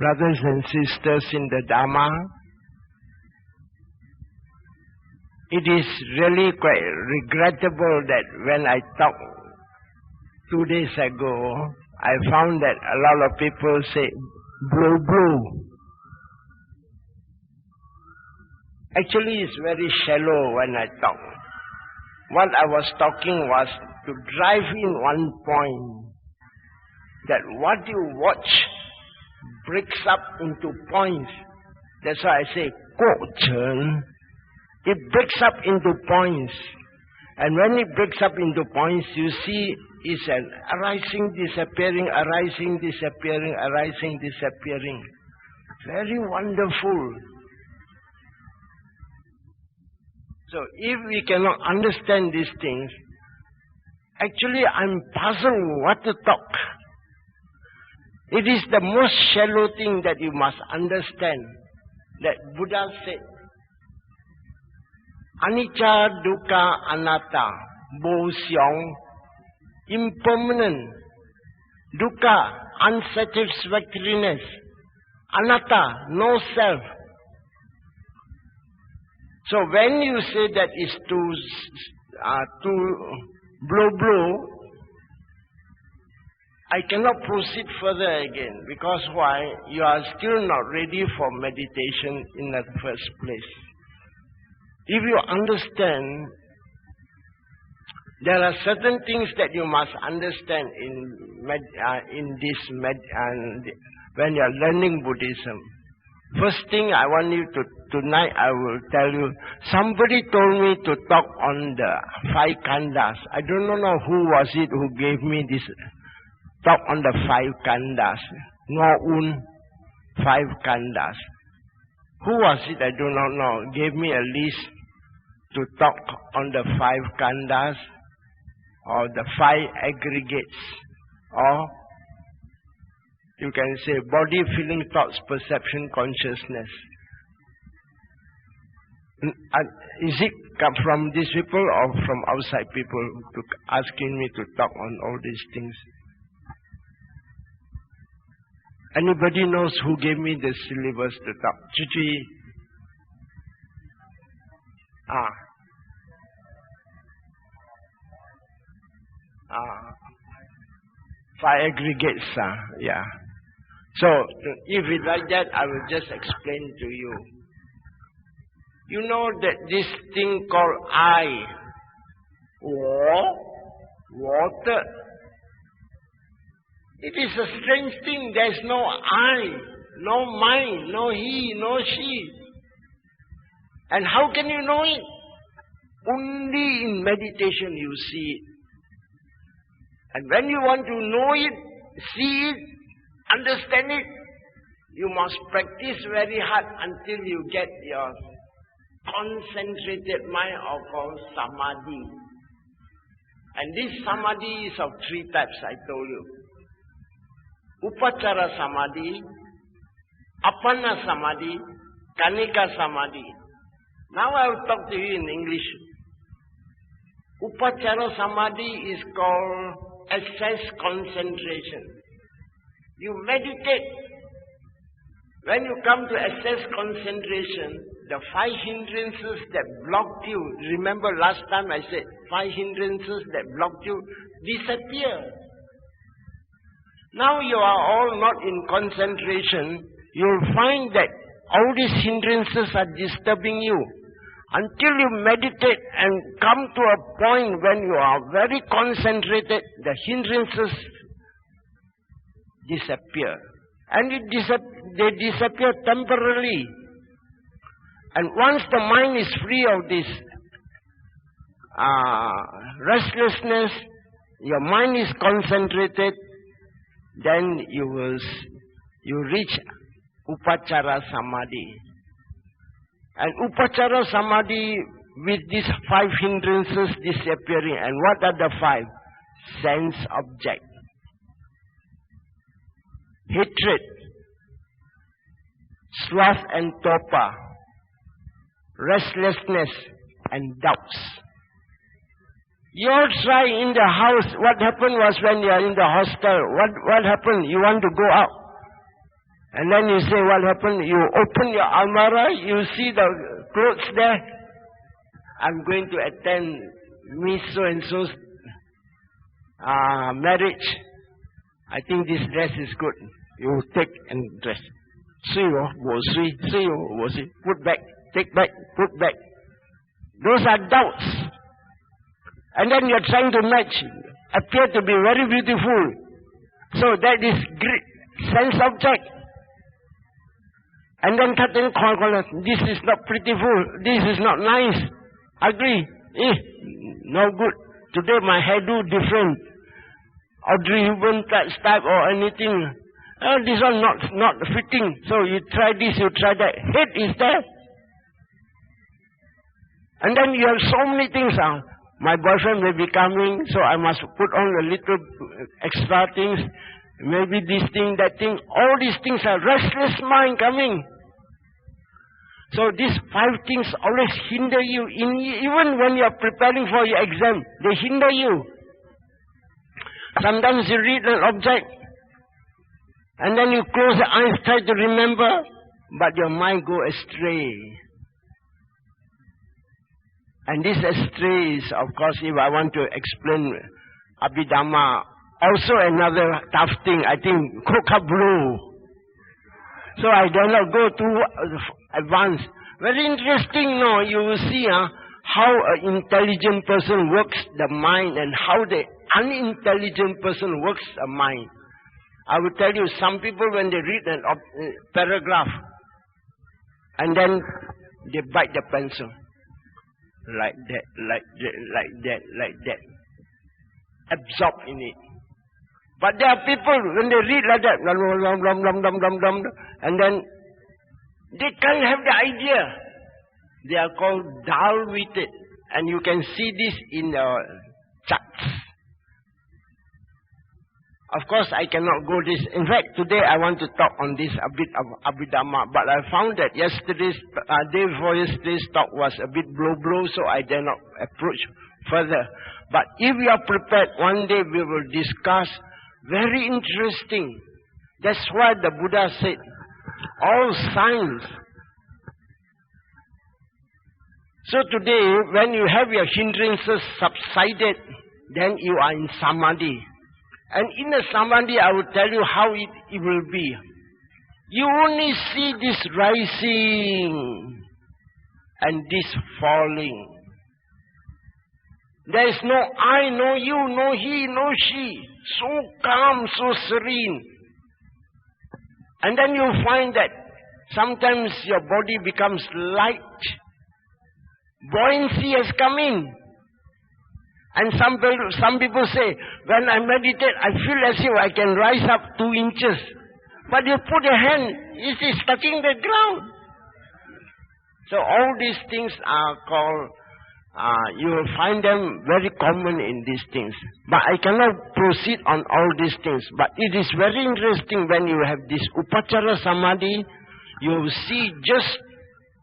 brothers and sisters in the Dhamma, it is really quite regrettable that when I talked 2 days ago, I found that a lot of people say, blow, blow. Actually, it's very shallow when I talk. What I was talking was to drive in one point, that what you watch breaks up into points. That's why I say, 过程. It breaks up into points. And when it breaks up into points, you see it's an arising, disappearing, arising, disappearing, arising, disappearing. Very wonderful. So if we cannot understand these things, actually I'm puzzled what to talk. It is the most shallow thing that you must understand. That Buddha said, Anicca, Dukkha, Anatta, Bo Xiong, impermanent, Dukkha, unsatisfactoriness, Anatta, no self. So when you say that is to blow, I cannot proceed further again. Because why? You are still not ready for meditation in the first place. If you understand, there are certain things that you must understand when you are learning Buddhism. First thing I want you to, tonight I will tell you, somebody told me to talk on the 5 khandhas. I don't know who was it who gave me this talk on the 5 khandhas. Ngo'un, 5 khandhas. Who was it? I do not know. Gave me a list to talk on the 5 khandhas or the 5 aggregates, or you can say body, feeling, thoughts, perception, consciousness. Is it come from these people or from outside people asking me to talk on all these things? Anybody knows who gave me the syllabus to talk? Chichi. 5 aggregates, yeah. So, if it's like that, I will just explain to you. You know that this thing called I, water, it is a strange thing. There is no I, no mine, no he, no she. And how can you know it? Only in meditation you see it. And when you want to know it, see it, understand it, you must practice very hard until you get your concentrated mind, or called samadhi. And this samadhi is of 3 types, I told you. Upachara samadhi, appanna samadhi, kanika samadhi. Now I will talk to you in English. Upachara samadhi is called excess concentration. You meditate. When you come to excess concentration, the 5 hindrances that blocked you, remember last time I said 5 hindrances that blocked you, disappear. Now you are all not in concentration. You'll find that all these hindrances are disturbing you. Until you meditate and come to a point when you are very concentrated, the hindrances disappear. And they disappear temporarily. And once the mind is free of this restlessness, your mind is concentrated, then you reach Upachara Samadhi. And Upachara Samadhi with these 5 hindrances disappearing. And what are the 5? Sense object, hatred, sloth and torpor, restlessness and doubts. You all try in the house. What happened was when you are in the hostel, what happened? You want to go out. And then you say, what happened? You open your almara, you see the clothes there. I'm going to attend Miss so-and-so's marriage. I think this dress is good. You take and dress. Put back, take back, put back. Those are doubts. And then you're trying to match, appear to be very beautiful. So that is great sense object. And then cutting corners, this is not beautiful, this is not nice, ugly, no good. Today my hairdo different. Audrey Hepburn type or anything. This one not fitting. So you try this, you try that. Hate is there. And then you have so many things. My boyfriend may be coming, so I must put on a little extra things. Maybe this thing, that thing. All these things are restless mind coming. So these 5 things always hinder you. Even when you are preparing for your exam, they hinder you. Sometimes you read an object, and then you close the eyes, try to remember, but your mind go astray. And this astray is, of course, if I want to explain Abhidhamma, also another tough thing, I think, cock-a-blow. So I do not go too advanced. Very interesting, no? You will see how an intelligent person works the mind and how the unintelligent person works the mind. I will tell you, some people when they read a paragraph and then they bite the pencil. Like that, like that, like that, like that. Absorb in it. But there are people, when they read like that, and then they can't have the idea. They are called dull-witted. And you can see this in the charts. Of course, I cannot go this. In fact, today I want to talk on this a bit of Abhidhamma. But I found that day before yesterday's talk was a bit blow, so I dare not approach further. But if we are prepared, one day we will discuss. Very interesting. That's why the Buddha said, all signs. So today, when you have your hindrances subsided, then you are in samadhi. And in the samadhi, I will tell you how it will be. You only see this rising and this falling. There is no I, no you, no he, no she. So calm, so serene. And then you find that sometimes your body becomes light. Buoyancy has come in. And some people say, when I meditate, I feel as if I can rise up 2 inches. But you put your hand, it is touching the ground. So all these things are called, you will find them very common in these things. But I cannot proceed on all these things. But it is very interesting when you have this Upachara Samadhi, you will see just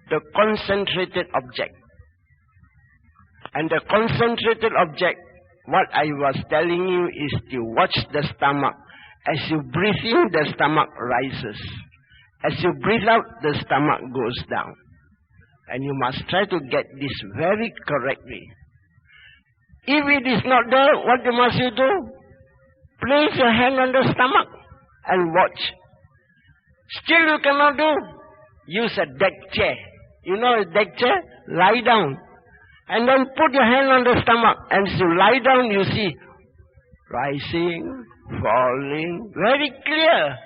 the concentrated object. And the concentrated object, what I was telling you is to watch the stomach. As you breathe in, the stomach rises. As you breathe out, the stomach goes down. And you must try to get this very correctly. If it is not there, what must you do? Place your hand on the stomach and watch. Still you cannot do. Use a deck chair. You know a deck chair? Lie down. And then put your hand on the stomach. And as you lie down, you see rising, falling, very clear.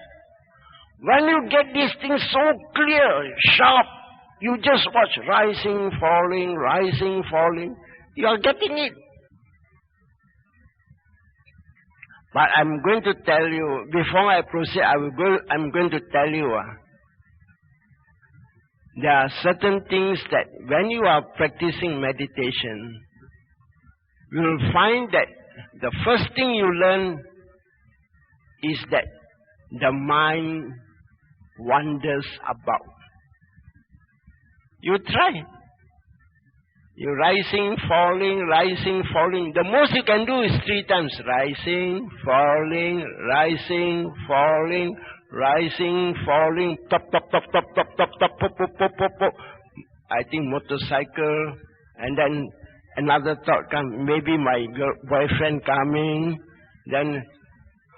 When you get these things so clear, sharp, you just watch rising, falling. You are getting it. But I'm going to tell you, before I proceed, I'm going to tell you, there are certain things that when you are practicing meditation, you will find that the first thing you learn is that the mind wanders about. You try. You're rising, falling. The most you can do is 3 times. Rising, falling, rising, falling, top, top, top, top, top, top, top, pop, pop, pop, pop, pop. I think motorcycle, and then another thought come, maybe my boyfriend coming. Then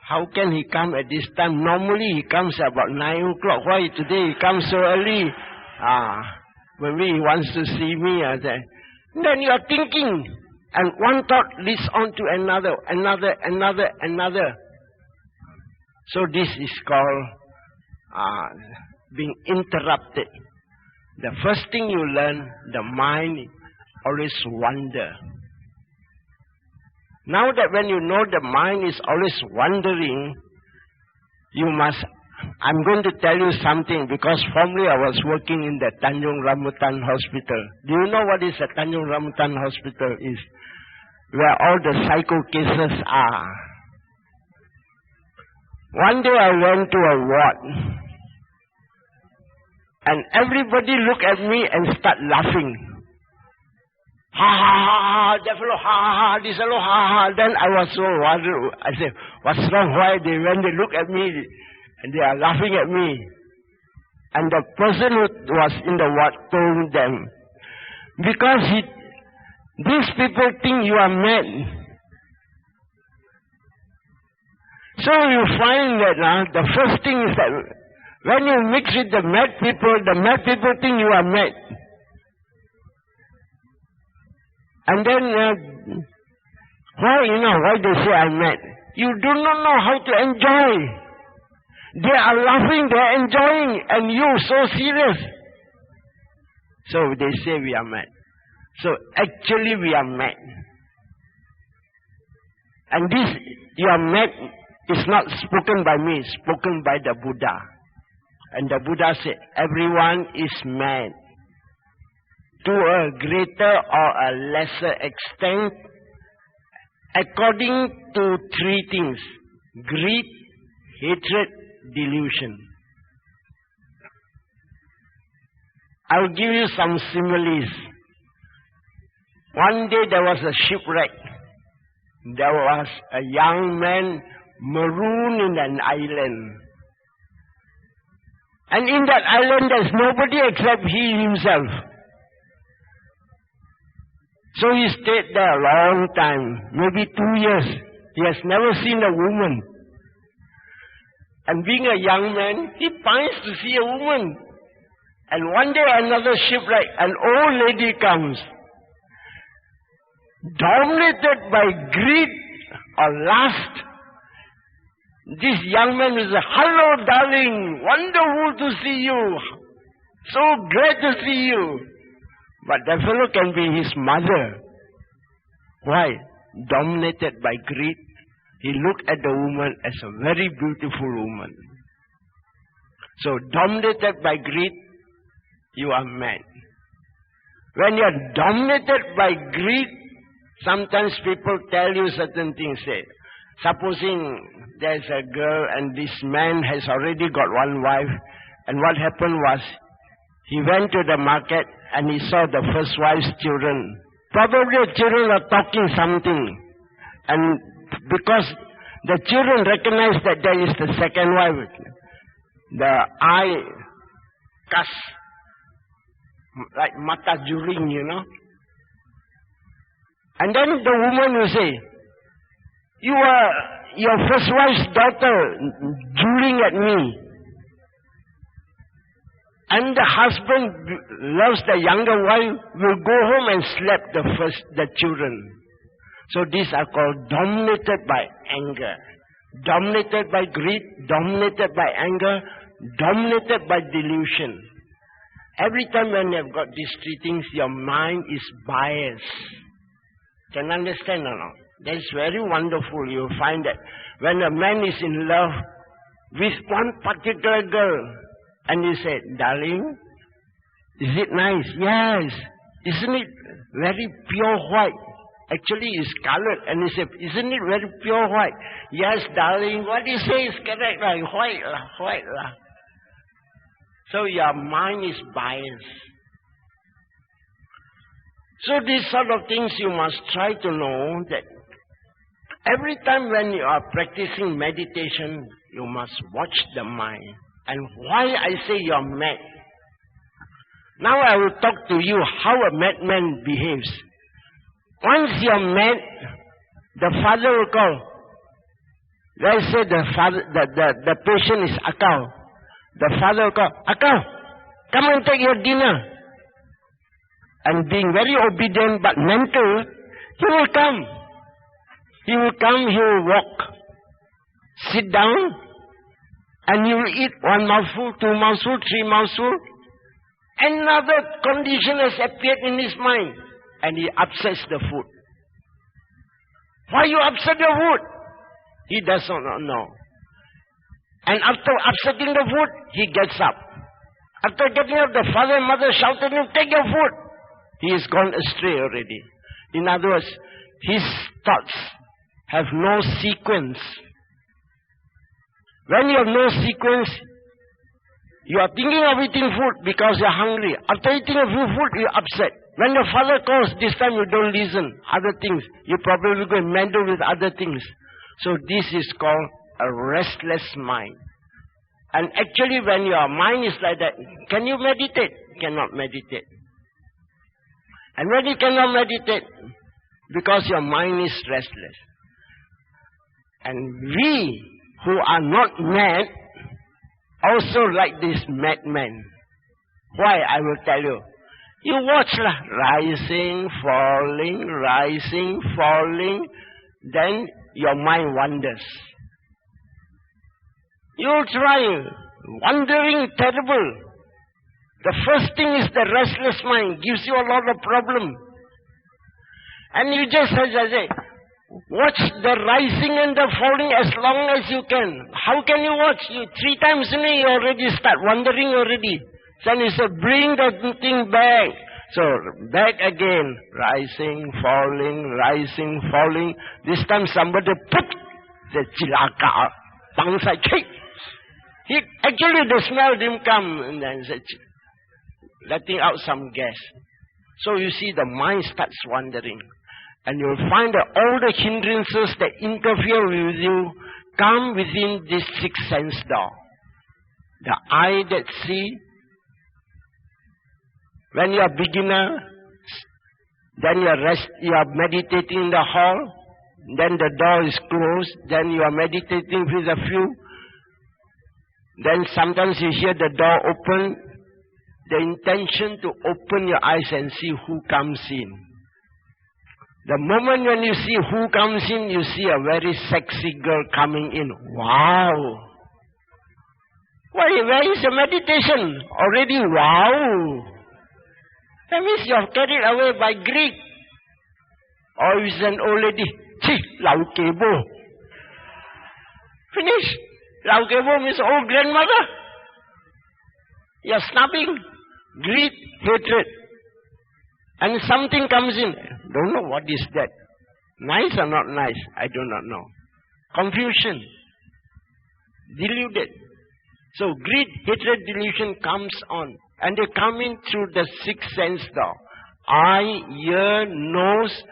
how can he come at this time? Normally he comes about 9 o'clock. Why today he comes so early? Maybe he wants to see me. Then you are thinking, and one thought leads on to another. So this is called being interrupted. The first thing you learn, the mind always wander. Now that when you know the mind is always wandering, I'm going to tell you something, because formerly I was working in the Tanjung Rambutan Hospital. Do you know what is the Tanjung Rambutan Hospital is? Where all the psycho cases are. One day I went to a ward, and everybody looked at me and start laughing. Ha ha ha, that fellow, ha ha ha, this fellow, ha ha. Then I was so worried. I said, what's wrong? Why? When they look at me, and they are laughing at me. And the person who was in the ward told them, because these people think you are mad. So you find that the first thing is that when you mix with the mad people think you are mad. And then, why they say I'm mad? You do not know how to enjoy. They are laughing, they are enjoying, and you so serious. So they say we are mad. So actually we are mad. And this, you are mad, is not spoken by me, it's spoken by the Buddha. And the Buddha said, everyone is mad. To a greater or a lesser extent, according to three things: greed, hatred, delusion. I'll give you some similes. One day there was a shipwreck. There was a young man marooned in an island. And in that island there's nobody except he himself. So he stayed there a long time, maybe 2 years. He has never seen a woman. And being a young man, he pines to see a woman. And one day another shipwreck, an old lady comes. Dominated by greed or lust, this young man will say, hello darling, wonderful to see you. So glad to see you. But that fellow can be his mother. Why? Dominated by greed, he looked at the woman as a very beautiful woman. So dominated by greed, you are mad. When you are dominated by greed, sometimes people tell you certain things. Say, supposing there's a girl and this man has already got one wife, and what happened was, he went to the market and he saw the first wife's children. Probably the children are talking something. And because the children recognize that there is the second wife, the eye cast like mata juring, And then the woman will say, you are your first wife's daughter juring at me. And the husband loves the younger wife, will go home and slap the children. So these are called dominated by anger, dominated by greed, dominated by anger, dominated by delusion. Every time when you have got these three things, your mind is biased. Can you understand or not? That is very wonderful. You find that when a man is in love with one particular girl, and you say, darling, is it nice? Yes. Isn't it very pure white? Actually, it's colored. And he said, isn't it very pure white? Yes, darling. What you say is correct. White. So your mind is biased. So these sort of things you must try to know that Every time when you are practicing meditation, you must watch the mind. And why I say you are mad? Now I will talk to you how a madman behaves. Once you are mad, the father will call. Let's say the patient is Akau. The father will call, Akau, come and take your dinner. And being very obedient but mental, he will come. He will come, he will walk, sit down, and he will eat 1 mouthful, 2 mouthful, 3 mouthful. Another condition has appeared in his mind, and he upsets the food. Why you upset the food? He does not know. And after upsetting the food, he gets up. After getting up, the father and mother shouted him, take your food. He is gone astray already. In other words, his thoughts have no sequence. When you have no sequence, you are thinking of eating food because you are hungry. After eating a few food, you are upset. When your father calls, this time you don't listen. Other things. You probably go and meddle with other things. So this is called a restless mind. And actually when your mind is like that, can you meditate? You cannot meditate. And when you cannot meditate, because your mind is restless. And we who are not mad also like this madman. Why? I will tell you. You watch lah, rising, falling, then your mind wanders. You try, wandering terrible. The first thing is the restless mind, gives you a lot of problem. And you just, as I say, watch the rising and the falling as long as you can. How can you watch? You 3 times only, you already start wandering already. Then you say, bring that thing back. So, back again. Rising, falling. This time somebody put the chilaka, bangsai kick. Actually the smell didn't come, and then letting out some gas. So you see the mind starts wandering. And you'll find that all the hindrances that interfere with you come within this 6th sense door. The eye that see. When you are beginner, then you are meditating in the hall. Then the door is closed. Then you are meditating with a few. Then sometimes you hear the door open. The intention to open your eyes and see who comes in. The moment when you see who comes in, you see a very sexy girl coming in. Wow! Why, where is your meditation? Already wow! That means you are carried away by greed. Or is an old lady. Chi, lau kebo. Finish. Lau kebo means old grandmother. You are snubbing. Greed, hatred. And something comes in. Don't know what is that. Nice or not nice? I do not know. Confusion. Deluded. So greed, hatred, delusion comes on. And they come in through the 6th sense door. Eye, ear, nose,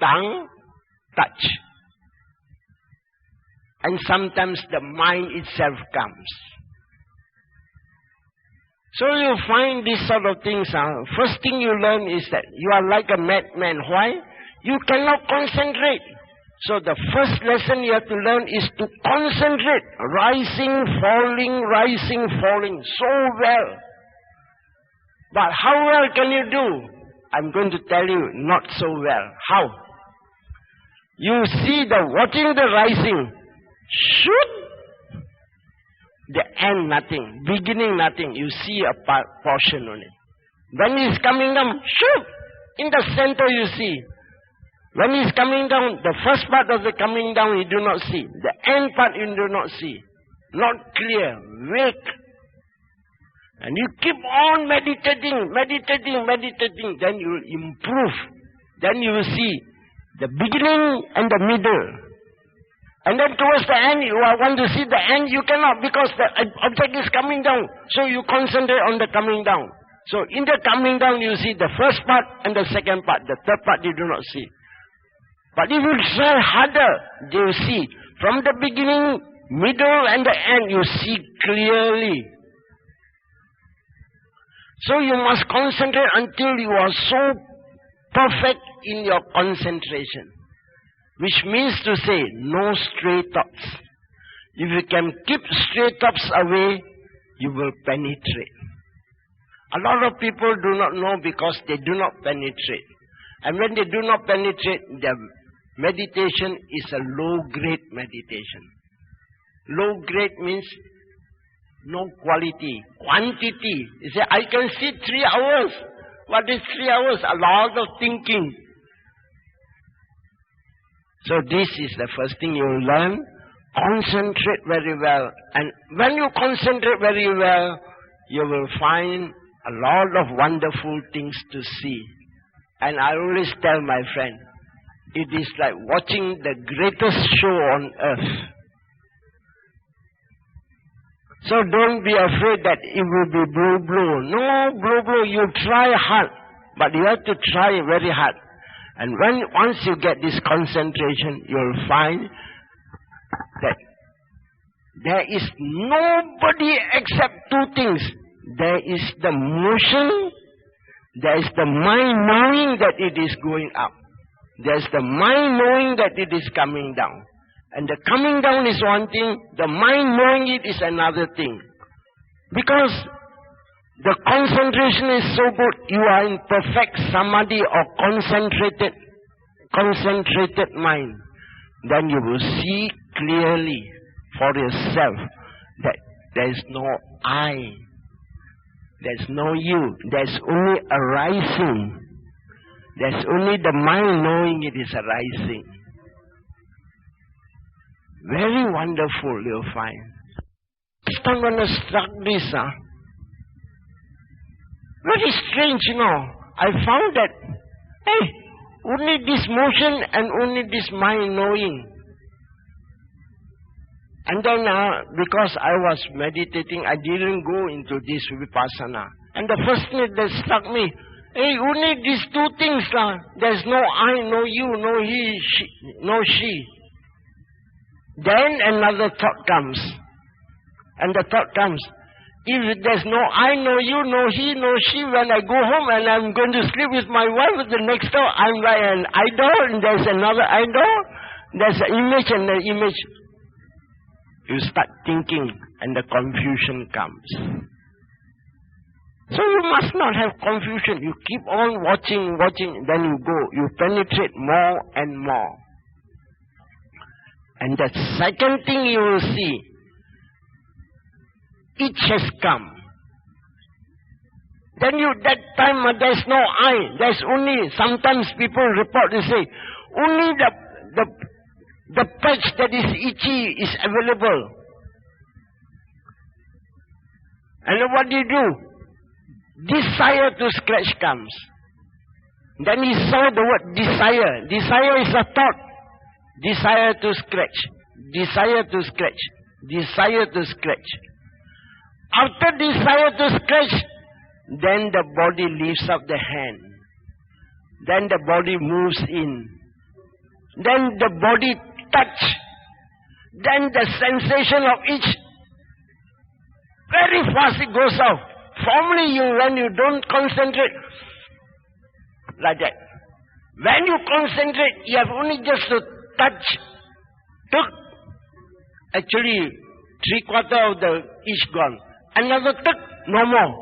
tongue, touch. And sometimes the mind itself comes. So you find these sort of things. First thing you learn is that you are like a madman. Why? You cannot concentrate. So the first lesson you have to learn is to concentrate. Rising, falling, so well. But how well can you do? I'm going to tell you, not so well. How? You see watching the rising. Shoot! The end nothing, beginning nothing. You see a portion only. When he is coming down, shoot! In the center you see. When he is coming down, the first part of the coming down you do not see. The end part you do not see. Not clear, vague. And you keep on meditating. Then you will improve. Then you will see the beginning and the middle. And then towards the end, you want to see the end, you cannot because the object is coming down. So you concentrate on the coming down. So in the coming down, you see the first part and the second part. The third part you do not see. But if you try harder, you see, from the beginning, middle and the end, you see clearly. So you must concentrate until you are so perfect in your concentration. Which means to say, no stray thoughts. If you can keep stray thoughts away, you will penetrate. A lot of people do not know because they do not penetrate. And when they do not penetrate, their meditation is a low-grade meditation. Low-grade means no quality, quantity. You say, I can sit 3 hours. What is 3 hours? A lot of thinking. So this is the first thing you learn. Concentrate very well. And when you concentrate very well, you will find a lot of wonderful things to see. And I always tell my friend, it is like watching the greatest show on earth. So don't be afraid that it will be blow. No blow. You try hard. But you have to try very hard. And once you get this concentration, you'll find that there is nobody except two things. There is the motion, there is the mind knowing that it is going up. There is the mind knowing that it is coming down. And the coming down is one thing, the mind knowing it is another thing. Because the concentration is so good, you are in perfect samadhi or concentrated mind. Then you will see clearly for yourself that there is no I, there is no you, there is only arising. There is only the mind knowing it is arising. Very wonderful you'll find. First time when I struck this, very strange, I found that, only this motion and only this mind knowing. And then, because I was meditating, I didn't go into this vipassana. And the first thing that struck me, only these two things, there's no I, no you, no he, no she. Then another thought comes. And the thought comes, if there's no I, no you, no he, no she, when I go home and I'm going to sleep with my wife, the next door I'm like an idol, and there's another idol, there's an image and the image. You start thinking and the confusion comes. So you must not have confusion. You keep on watching, then you go. You penetrate more and more. And the second thing you will see, each has come. Then that time there's no I. There's only, sometimes people report, they say, only the patch that is itchy is available. And what do? Desire to scratch comes. Then he saw the word desire. Desire is a thought. Desire to scratch. Desire to scratch. Desire to scratch. After desire to scratch, then the body lifts up the hand. Then the body moves in. Then the body touch. Then the sensation of each, very fast it goes off. Formerly when you don't concentrate, like that. When you concentrate, you have only just to touch. Took. Actually, 3/4 of the each gone. Another took, no more.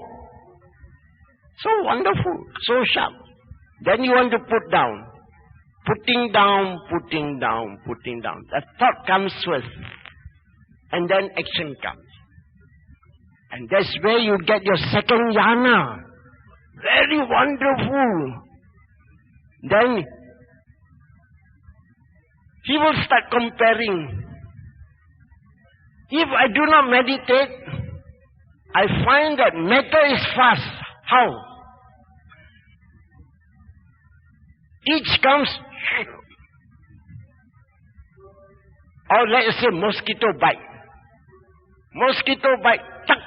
So wonderful, so sharp. Then you want to put down. Putting down. The thought comes first. And then action comes. And that's where you get your second jhana. Very wonderful. Then he will start comparing. If I do not meditate, I find that matter is fast. How? Each comes, or let's say mosquito bite. Mosquito bite, tuck.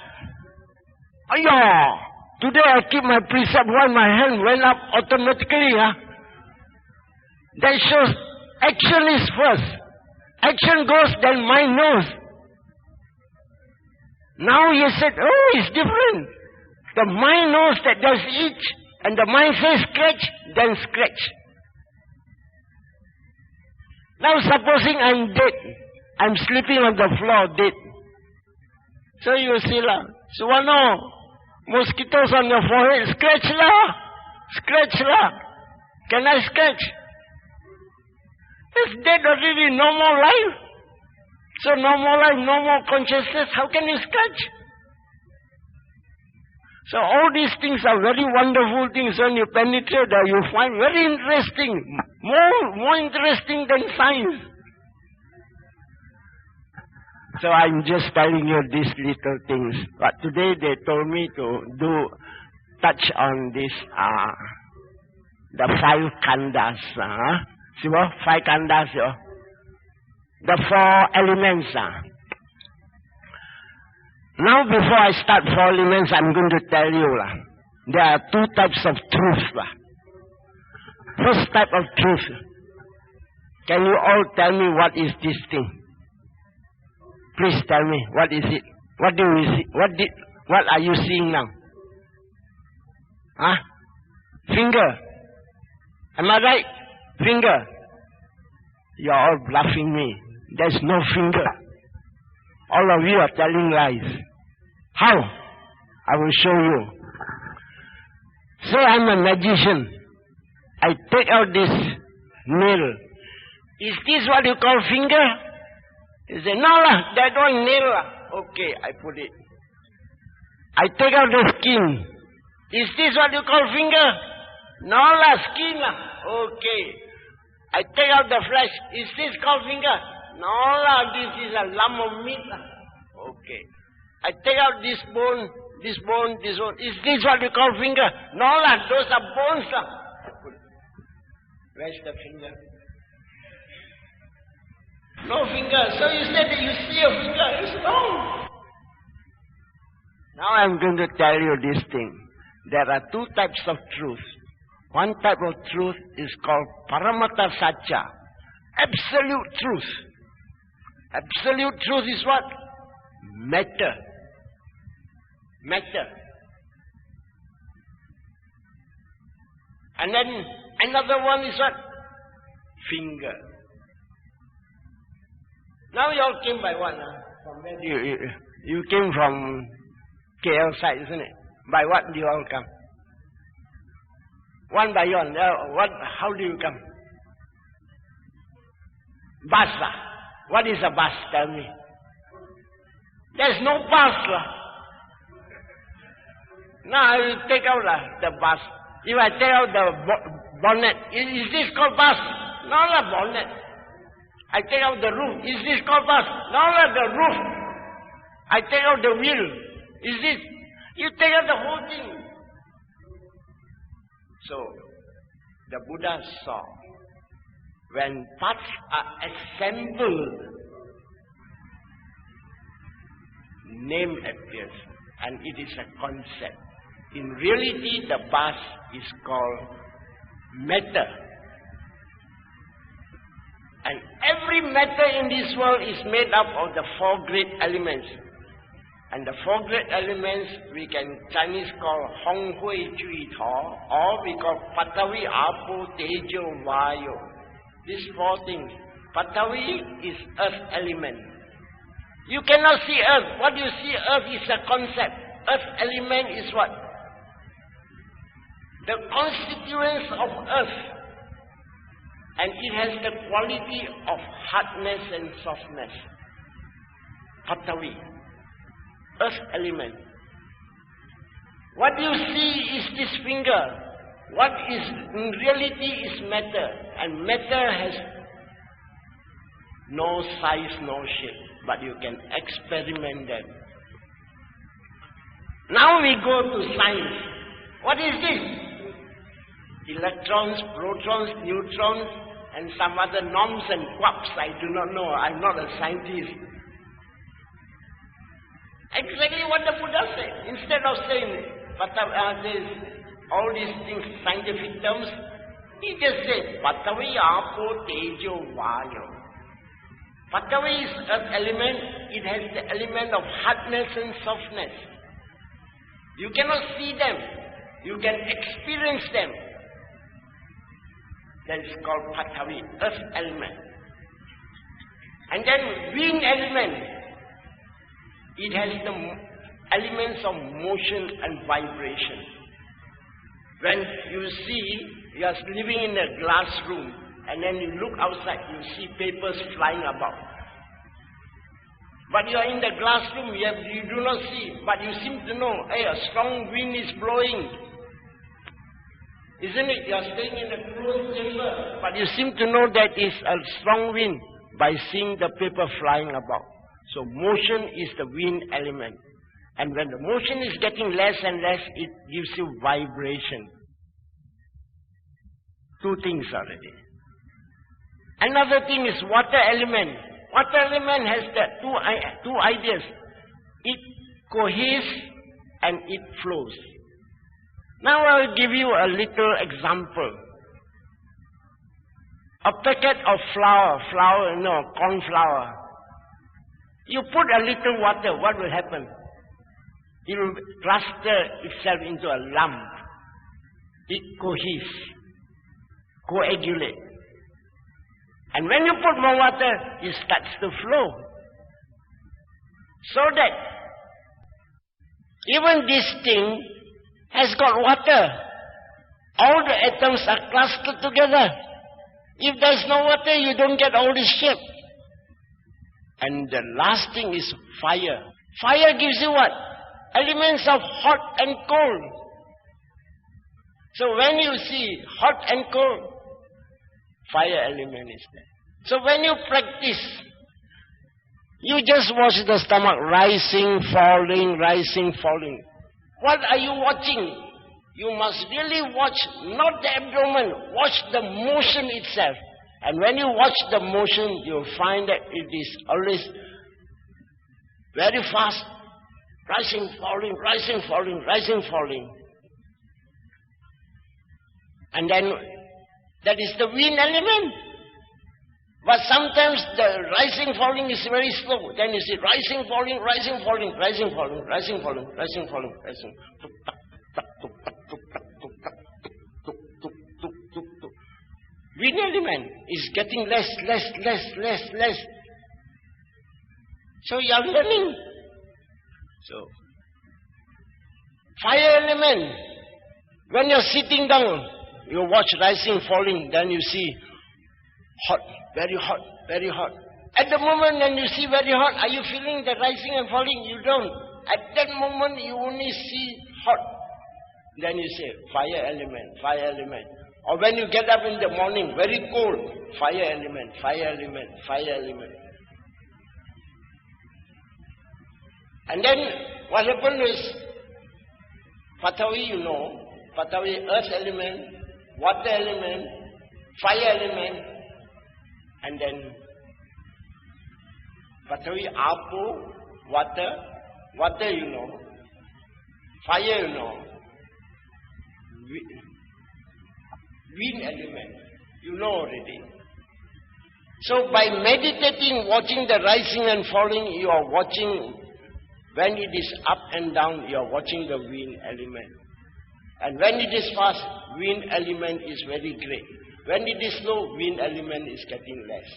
Ayah! Today I keep my precept while my hand went up automatically. That shows Action is first. Action goes, then mind knows. Now he said, oh, it's different. The mind knows that there's itch, and the mind says scratch, then scratch. Now supposing I'm dead, I'm sleeping on the floor dead. So you see lah, Suvanno, mosquitoes on your forehead, scratch lah. Can I scratch? It's dead already, no more life. So no more life, no more consciousness, how can you scratch? So all these things are very wonderful things. When you penetrate there, you find very interesting, more interesting than science. So I'm just telling you these little things. But today they told me to touch on this, the 5 khandas. See what? 5 khandas, the 4 elements. Now before I start 4 elements, I'm going to tell you, there are 2 types of truth. First type of truth. Can you all tell me what is this thing? Please tell me, what is it? What do you see? What are you seeing now? Finger. Am I right? Finger. You are all bluffing me. There's no finger. All of you are telling lies. How? I will show you. Say I'm a magician. I take out this nail. Is this what you call finger? You say, no lah, that one nail lah. Okay, I put it. I take out the skin. Is this what you call finger? No lah, skin lah. Okay. I take out the flesh. Is this called finger? No lah, this is a lump of meat lah. Okay. I take out this bone, this bone, this bone. Is this what you call finger? No lah, those are bones lah. Where's the finger? No finger. So you said that you see a finger. It's wrong. Now I'm going to tell you this thing. There are 2 types of truth. One type of truth is called Paramata Satya. Absolute truth. Absolute truth is what? Matter. Matter. And then another one is what? Finger. Now you all came by what? From where you came from KL side, isn't it? By what do you all come? One by one. How do you come? Bus. What is a bus? Tell me. There's no bus. Now I will take out the bus. If I take out the bonnet, is this called bus? No, the bonnet. I take out the roof. Is this called bus? No, the roof. I take out the wheel. Is this? You take out the whole thing. So, the Buddha saw when parts are assembled, name appears, and it is a concept. In reality, the bus is called matter. And every matter in this world is made up of the 4 great elements. And the 4 great elements we can Chinese call Hong Hui Chui Tho, or we call Patavi, Apo, Tejo, Vayu. These 4 things. Patavi is earth element. You cannot see earth. What you see earth is a concept. Earth element is what? The constituents of earth. And it has the quality of hardness and softness. Patavi. Earth element. What you see is this finger. What is in reality is matter. And matter has no size, no shape. But you can experiment them. Now we go to science. What is this? Electrons, protons, neutrons, and some other norms and quarks. I do not know. I'm not a scientist. Exactly what the Buddha said. Instead of saying all these things, scientific terms, He just said, Patavi Apo Tejo Vayo. Patavi is earth element. It has the element of hardness and softness. You cannot see them. You can experience them. That is called Patavi, earth element. And then wind element. It has the elements of motion and vibration. When you see, you are living in a glass room, and then you look outside, you see papers flying about. But you are in the glass room, you do not see, but you seem to know, hey, a strong wind is blowing. Isn't it? You are staying in a closed chamber, but you seem to know that it's a strong wind by seeing the paper flying about. So motion is the wind element. And when the motion is getting less and less, it gives you vibration. Two things already. Another thing is water element. Water element has the two ideas. It coheres and it flows. Now I will give you a little example. A packet of corn flour. You put a little water, what will happen? It will cluster itself into a lump. It coheres, coagulate. And when you put more water, it starts to flow. So that even this thing has got water. All the atoms are clustered together. If there is no water, you don't get all this shape. And the last thing is fire. Fire gives you what? Elements of hot and cold. So when you see hot and cold, fire element is there. So when you practice, you just watch the stomach rising, falling, rising, falling. What are you watching? You must really watch not the abdomen, watch the motion itself. And when you watch the motion, you'll find that it is always very fast, rising, falling, rising, falling, rising, falling. And then that is the wind element. But sometimes the rising, falling is very slow. Then you see rising, falling, rising, falling, rising, falling, rising, falling, rising, falling, rising. Wind element is getting less. So you are learning. So fire element. When you are sitting down, you watch rising, falling, then you see hot, very hot, very hot. At the moment when you see very hot, are you feeling the rising and falling? You don't. At that moment you only see hot. Then you say fire element, fire element. Or when you get up in the morning, very cold, fire element, fire element, fire element. And then what happened is, Patavi you know, Patavi earth element, water element, fire element, and then Patavi Apo, water you know, fire you know, wind element, you know already. So by meditating, watching the rising and falling, you are watching, when it is up and down, you are watching the wind element. And when it is fast, wind element is very great. When it is slow, wind element is getting less.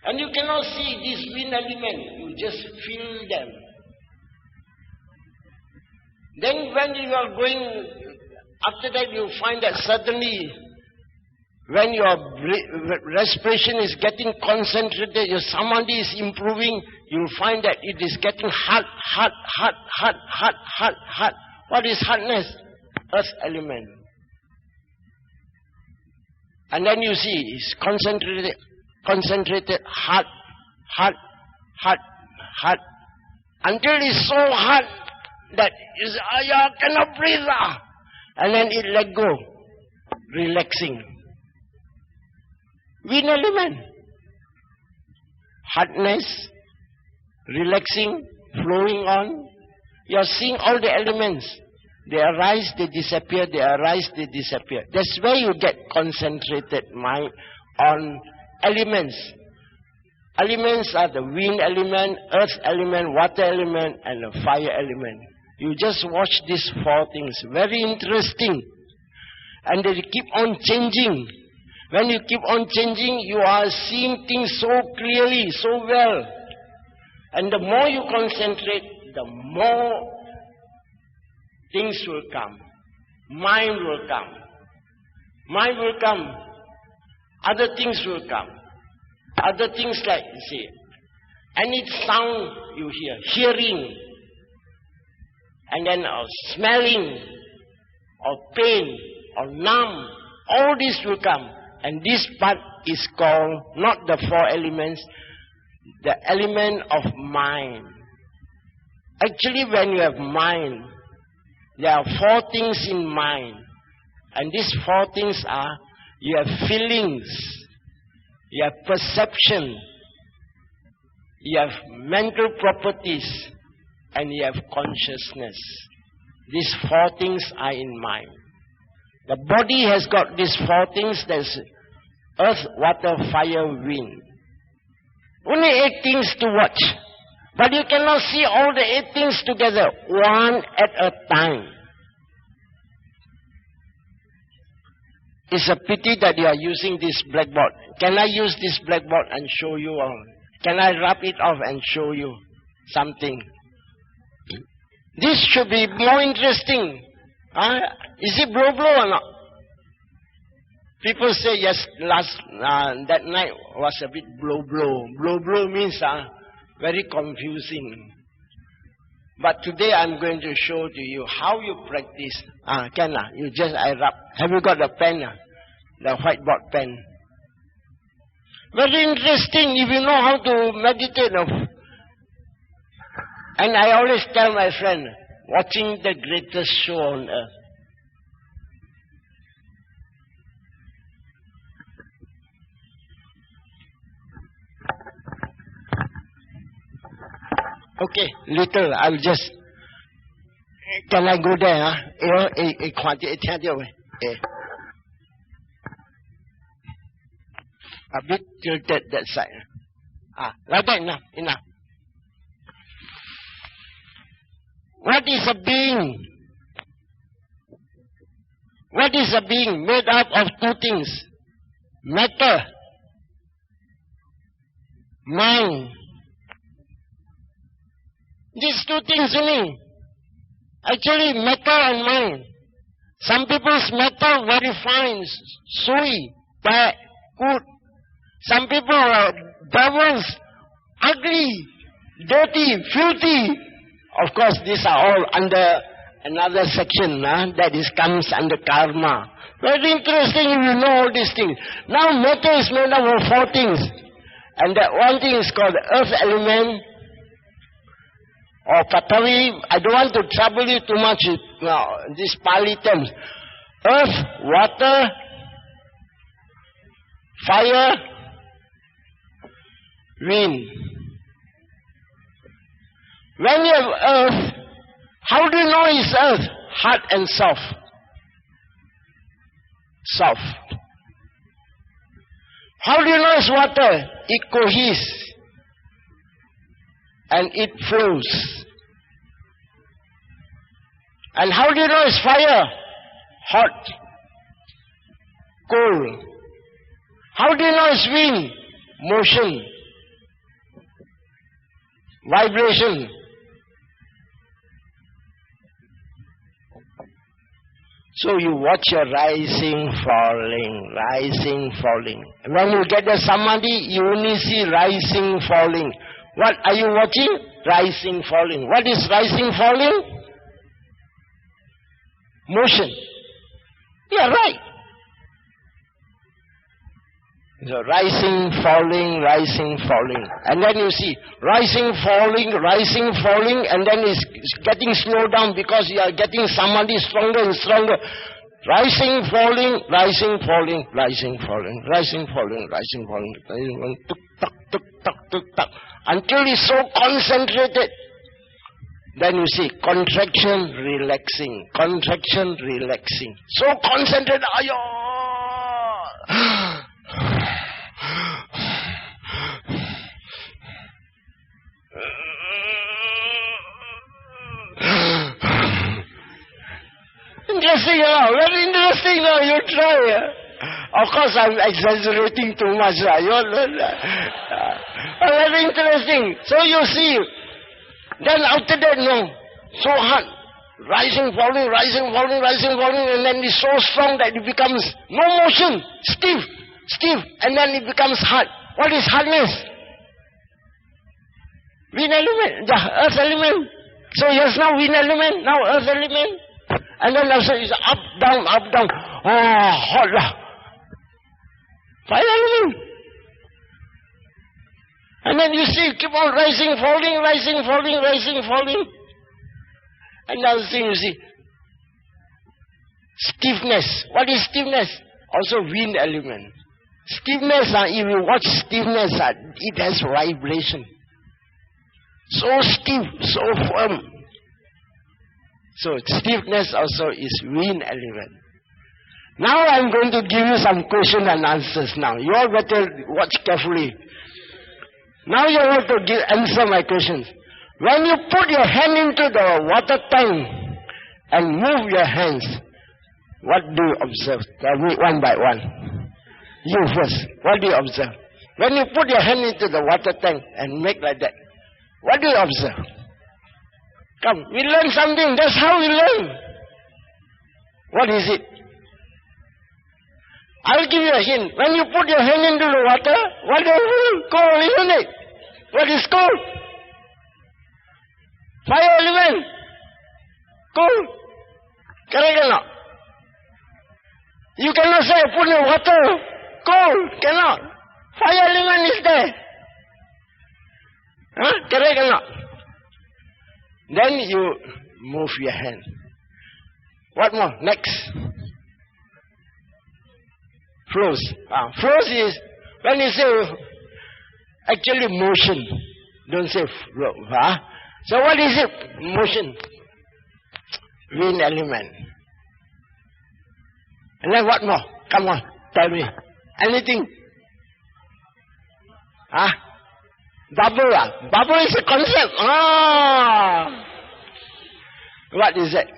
And you cannot see this wind element, you just feel them. Then when you are going, after that you find that suddenly, when your respiration is getting concentrated, your samadhi is improving, you will find that it is getting hot. What is hotness? Earth element. And then you see, it's concentrated, hot, until it's so hot that you say, I cannot breathe. And then it let go, relaxing. Wind element. Hotness, relaxing, flowing on. You are seeing all the elements. They arise, they disappear, they arise, they disappear. That's where you get concentrated mind on elements. Elements are the wind element, earth element, water element, and the fire element. You just watch these four things. Very interesting. And they keep on changing. When you keep on changing, you are seeing things so clearly, so well. And the more you concentrate, the more things will come. Mind will come. Mind will come. Other things will come. Other things like, you see, any sound you hear, hearing, and then smelling, or pain, or numb, all this will come. And this part is called, not the four elements, the element of mind. Actually, when you have mind, there are four things in mind. And these four things are, you have feelings, you have perception, you have mental properties, and you have consciousness. These four things are in mind. The body has got these four things. There's earth, water, fire, wind. Only 8 things to watch. But you cannot see all the 8 things together, one at a time. It's a pity that you are using this blackboard. Can I use this blackboard and show you all? Can I rub it off and show you something? This should be more interesting. Is it blow or not? People say yes, that night was a bit blow. Blow means very confusing. But today I'm going to show to you how you practice. I rub. Have you got the pen? The whiteboard pen. Very interesting if you know how to meditate. And I always tell my friend, watching the greatest show on earth. Okay, little, I'll just, can I go there? A bit tilted that side. Like that, enough. What is a being? What is a being? Made up of 2 things. Matter, mind. These 2 things only. Actually, matter and mind. Some people's matter very fine, sweet, bad, good. Some people are devils, ugly, dirty, filthy. Of course, these are all under another section that comes under karma. Very interesting if you know all these things. Now matter is made up of 4 things. And that one thing is called the earth element, or Patavi. I don't want to trouble you too much with these Pali terms. Earth, water, fire, wind. When you have earth, how do you know it's earth? Hard and soft. Soft. How do you know it's water? It coheses. And it flows. And how do you know it's fire? Hot. Cold. How do you know it's wind? Motion. Vibration. So you watch your rising, falling. When you get the samadhi, you only see rising, falling. What are you watching? Rising, falling. What is rising, falling? Motion. You are right. So rising, falling. And then you see rising, falling, and then it's getting slowed down because you are getting samadhi stronger and stronger. Rising, falling. Tuk, tuck, until it's so concentrated Then you see contraction, relaxing, contraction, relaxing. So concentrated, ayo. Interesting, very interesting. You try. Of course, I'm exaggerating too much. Very interesting. So you see, then after that, no, so hard, rising, falling, rising, falling, rising, falling, and then it's so strong that it becomes no motion, stiff, and then it becomes hard. What is hardness? Wind element, the earth element. So yes, now wind element, now earth element. And then also it's up, down, oh, hot lah. Fire element. And then you see, keep on rising, falling, rising, falling, rising, falling. Another thing you see, stiffness. What is stiffness? Also wind element. Stiffness, if you watch stiffness, it has vibration. So stiff, so firm. So stiffness also is wind element. Now I'm going to give you some question and answers now. You all better watch carefully. Now you have to answer my questions. When you put your hand into the water tank and move your hands, what do you observe? Tell me one by one. You first. What do you observe? When you put your hand into the water tank and make like that, what do you observe? Come, we learn something. That's how we learn. What is it? I'll give you a hint. When you put your hand into the water, what do you feel? Cold, isn't it? What is cold? Fire element. Cold. Correct or not? You cannot say put in water. Cold. Cannot. Fire element is there. Huh? Correct or not? Then you move your hand. What more? Next. Flows. Flows is, when you say, actually motion. Don't say flow. So what is it? Motion. Wind element. And then what more? Come on, tell me. Anything? Bubble. Bubble is a concept. What is it?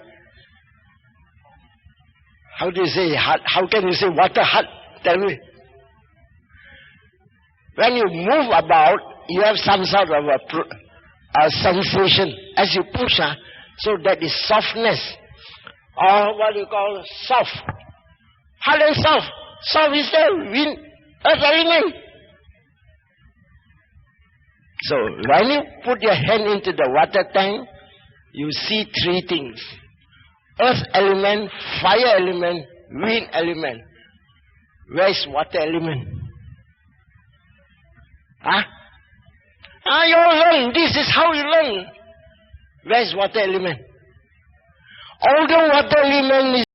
How do you say hot? How can you say water hot? Tell me. When you move about, you have some sort of a sensation as you push. So that is softness. Or what you call soft. Hard and soft. Soft is the wind, earth element. So when you put your hand into the water tank, you see three things. Earth element, fire element, wind element. Where is water element? You learn. This is how you learn. Where is water element? Although water element is